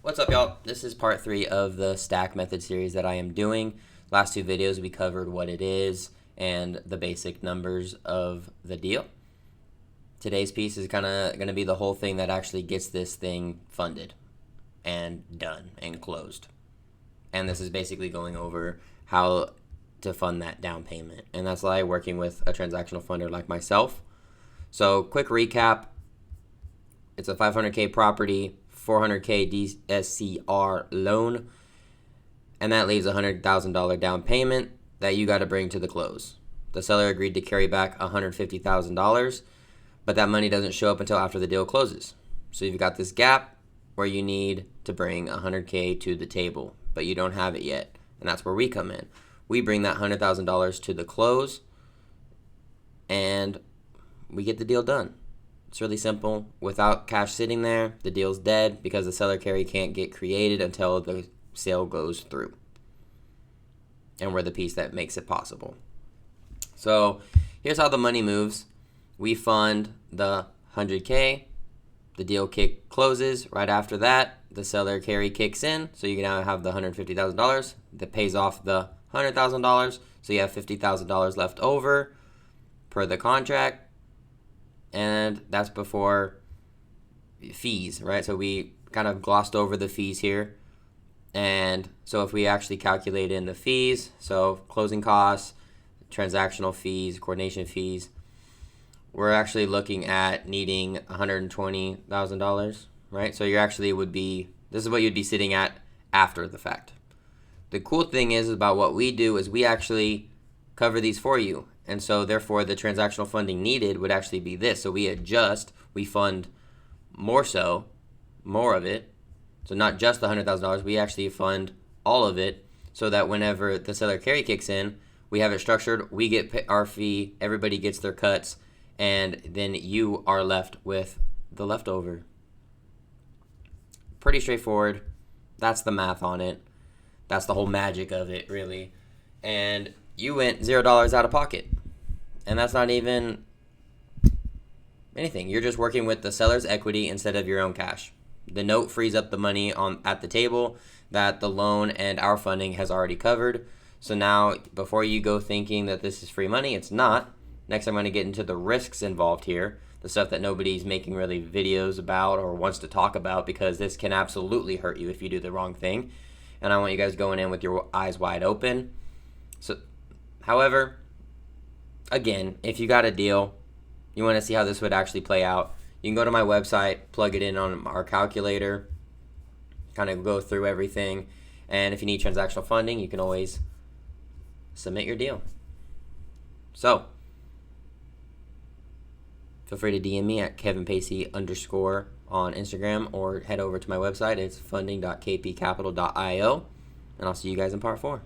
What's up, y'all? This is part 3 of the stack method series that I am doing. Last 2 videos we covered what it is and the basic numbers of the deal. Today's piece is kind of going to be the whole thing that actually gets this thing funded and done and closed. And this is basically going over how to fund that down payment. And that's why working with a transactional funder like myself. So quick recap. It's a 500K property, 400K DSCR loan, and that leaves a $100,000 down payment that you got to bring to the close. The seller agreed to carry back $150,000, but that money doesn't show up until after the deal closes. So you've got this gap where you need to bring $100K to the table, but you don't have it yet, and that's where we come in. We bring that $100,000 to the close, and we get the deal done. It's really simple. Without cash sitting there, the deal's dead because the seller carry can't get created until the sale goes through. And we're the piece that makes it possible. So here's how the money moves. We fund the 100K. The deal closes. Right after that, the seller carry kicks in. So you now have the $150,000 that pays off the $100,000. So you have $50,000 left over per the contract. And that's before fees, right? So we kind of glossed over the fees here. And so if we actually calculate in the fees, so closing costs, transactional fees, coordination fees, we're actually looking at needing $120,000, right? So you actually this is what you'd be sitting at after the fact. The cool thing is about what we do is we actually cover these for you. And so, therefore, the transactional funding needed would actually be this. So we fund more of it. So not just the $100,000, we actually fund all of it so that whenever the seller carry kicks in, we have it structured, we get our fee, everybody gets their cuts, and then you are left with the leftover. Pretty straightforward. That's the math on it. That's the whole magic of it, really. And you went $0 out of pocket. And that's not even anything. You're just working with the seller's equity instead of your own cash. The note frees up the money at the table that the loan and our funding has already covered. So now, before you go thinking that this is free money, it's not. Next, I'm going to get into the risks involved here, the stuff that nobody's making really videos about or wants to talk about, because this can absolutely hurt you if you do the wrong thing. And I want you guys going in with your eyes wide open. So, however, again, if you got a deal, you want to see how this would actually play out, you can go to my website, plug it in on our calculator, kind of go through everything. And if you need transactional funding, you can always submit your deal. So, feel free to DM me at kevinpacey_ on Instagram, or head over to my website. It's funding.kpcapital.io. And I'll see you guys in part 4.